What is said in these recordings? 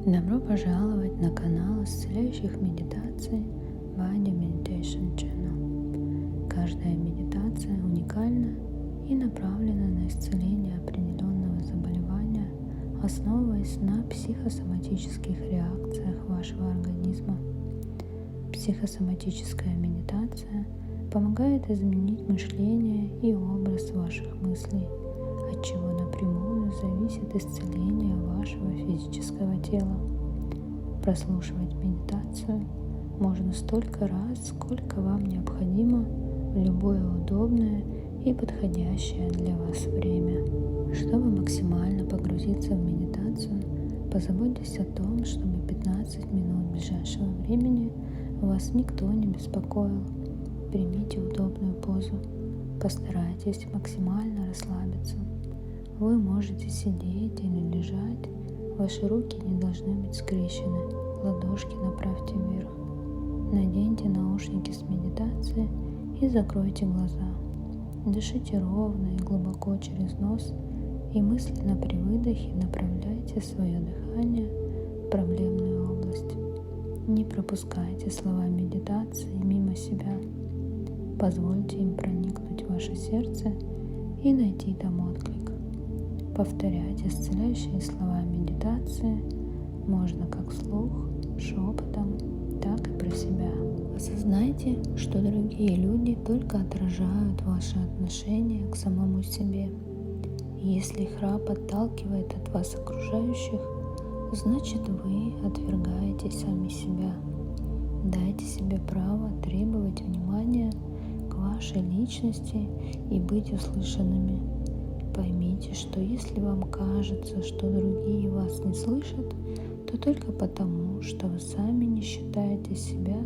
Добро пожаловать на канал исцеляющих медитаций Body Meditation Channel. Каждая медитация уникальна и направлена на исцеление определенного заболевания, основываясь на психосоматических реакциях вашего организма. Психосоматическая медитация помогает изменить мышление и образ ваших мыслей, от чего напрямую зависит исцеление вашего физического тела. Прослушивать медитацию можно столько раз, сколько вам необходимо в любое удобное и подходящее для вас время. Чтобы максимально погрузиться в медитацию, позаботьтесь о том, чтобы 15 минут ближайшего времени вас никто не беспокоил. Примите удобную позу. Постарайтесь максимально расслабиться. Вы можете сидеть или лежать. Ваши руки не должны быть скрещены. Ладошки направьте вверх. Наденьте наушники с медитацией и закройте глаза. Дышите ровно и глубоко через нос и мысленно при выдохе направляйте свое дыхание в проблемную область. Не пропускайте слова медитации мимо себя. Позвольте им проникнуть в ваше сердце и найти там отклик. Повторять исцеляющие слова медитации можно как вслух, шепотом, так и про себя. Осознайте, что другие люди только отражают ваши отношения к самому себе. Если храп отталкивает от вас окружающих, значит вы отвергаете сами себя. Дайте себе право требовать внимания к вашей личности и быть услышанными. Поймите, что если вам кажется, что другие вас не слышат, то только потому, что вы сами не считаете себя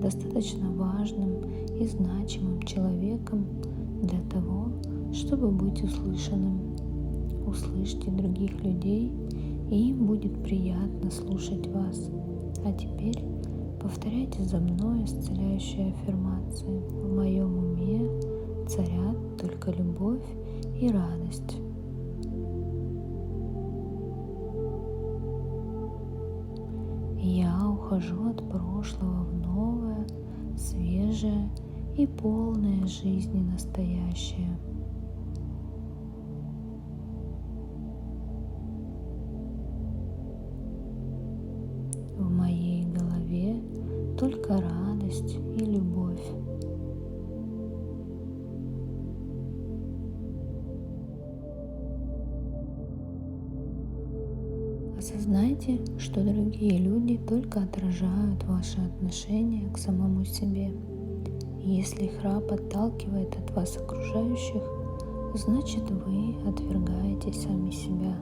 достаточно важным и значимым человеком для того, чтобы быть услышанным. Услышьте других людей, и им будет приятно слушать вас. А теперь повторяйте за мной исцеляющие аффирмации. В моем уме царят только любовь и радость. Я ухожу от прошлого в новое, свежее и полное жизни настоящее. В моей голове только радость и любовь. Осознайте, что другие люди только отражают ваши отношения к самому себе. Если храп отталкивает от вас окружающих, значит вы отвергаете сами себя.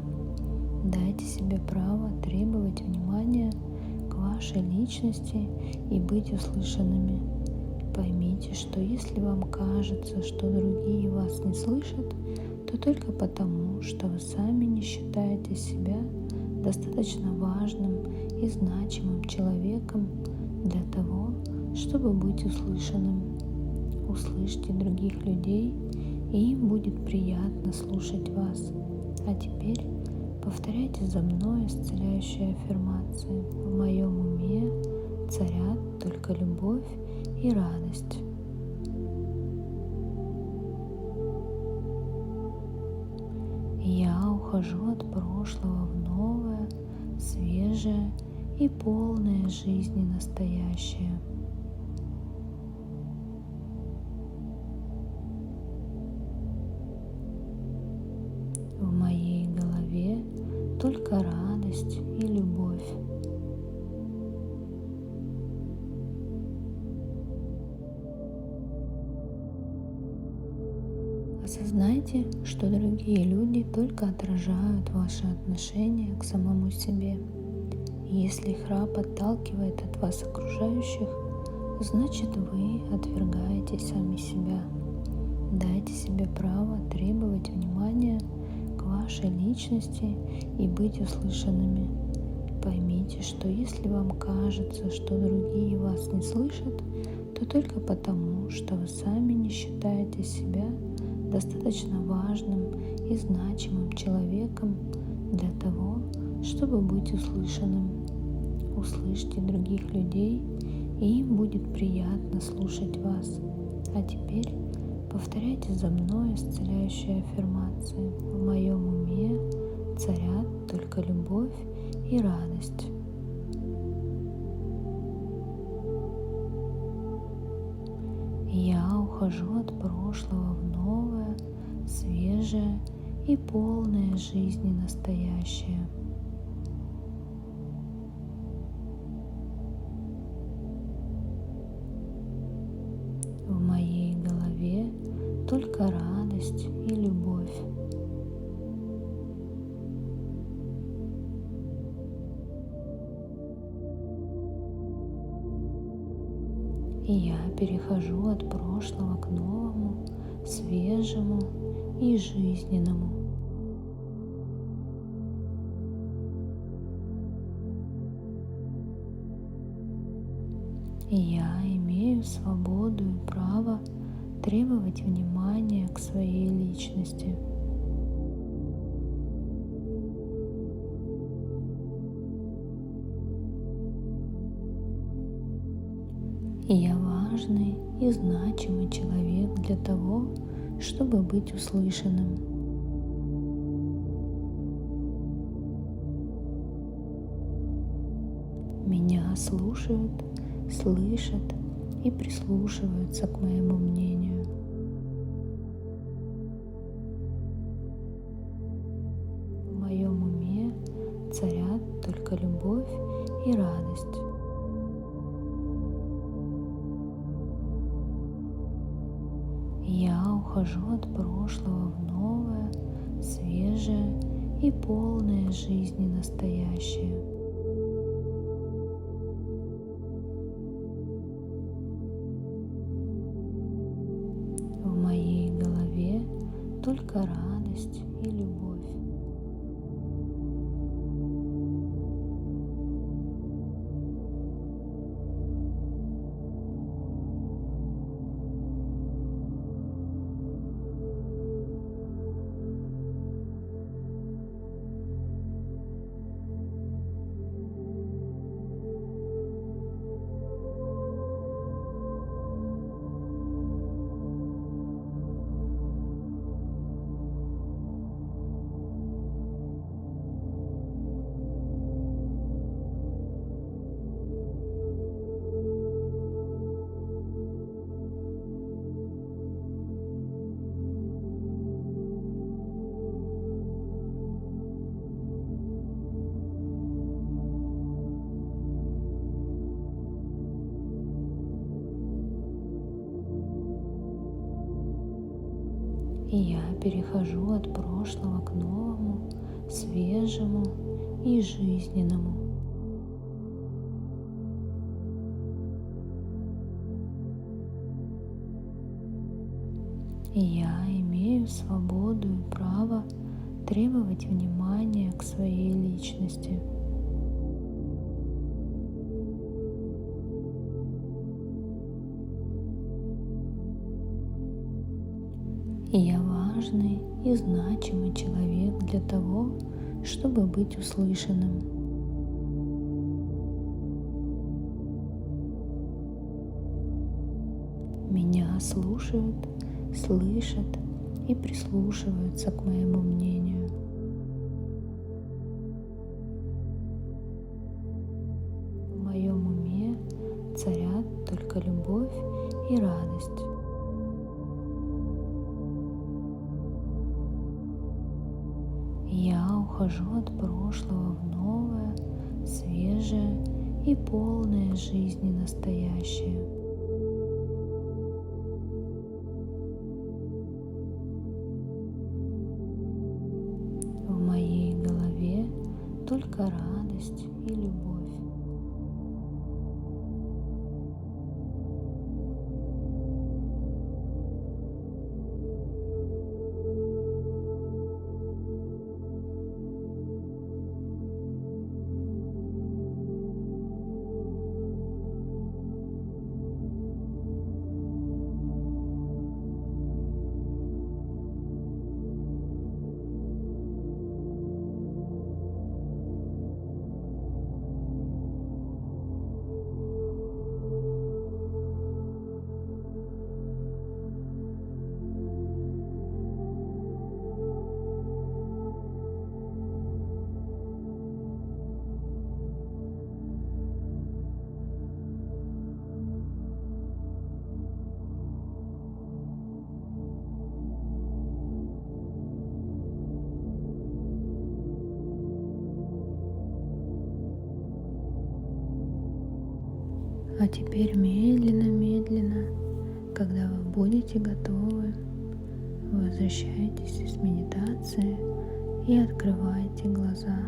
Дайте себе право требовать внимания к вашей личности и быть услышанными. Поймите, что если вам кажется, что другие вас не слышат, то только потому, что вы сами не считаете себя достаточно важным и значимым человеком для того, чтобы быть услышанным. Услышьте других людей, и им будет приятно слушать вас. А теперь повторяйте за мной исцеляющие аффирмации. В моем уме царят только любовь и радость. Я ухожу от прошлого в новое, свежее и полное жизни настоящее. В моей голове только радость и любовь. Осознайте, что другие люди только отражают ваши отношения к самому себе. Если храп отталкивает от вас окружающих, значит вы отвергаете сами себя. Дайте себе право требовать внимания к вашей личности и быть услышанными. Поймите, что если вам кажется, что другие вас не слышат, то только потому, что вы сами не считаете себя достаточно важным и значимым человеком для того, чтобы быть услышанным. Услышьте других людей, и им будет приятно слушать вас. А теперь повторяйте за мной исцеляющие аффирмации. В моем уме царят только любовь и радость. Я ухожу от прошлого в новое, свежее и полное жизни настоящее. В моей голове только радость и любовь. И я перехожу от прошлого к новому, свежему и жизненному. И я имею свободу и право требовать внимания к своей личности. И я важный и значимый человек для того, чтобы быть услышанным. Меня слушают, слышат и прислушиваются к моему мнению. В моем уме царят только любовь и радость. Я ухожу от прошлого в новое, свежее и полное жизни настоящее. В моей голове только радость и любовь. И я перехожу от прошлого к новому, свежему и жизненному. И я имею свободу и право требовать внимания к своей личности. И я важный и значимый человек для того, чтобы быть услышанным. Меня слушают, слышат и прислушиваются к моему мнению. В моем уме царят только любовь и радость. Я ухожу от прошлого в новое, свежее и полное жизни настоящее. В моей голове только радость и любовь. А теперь медленно, когда вы будете готовы, возвращайтесь из медитации и открывайте глаза.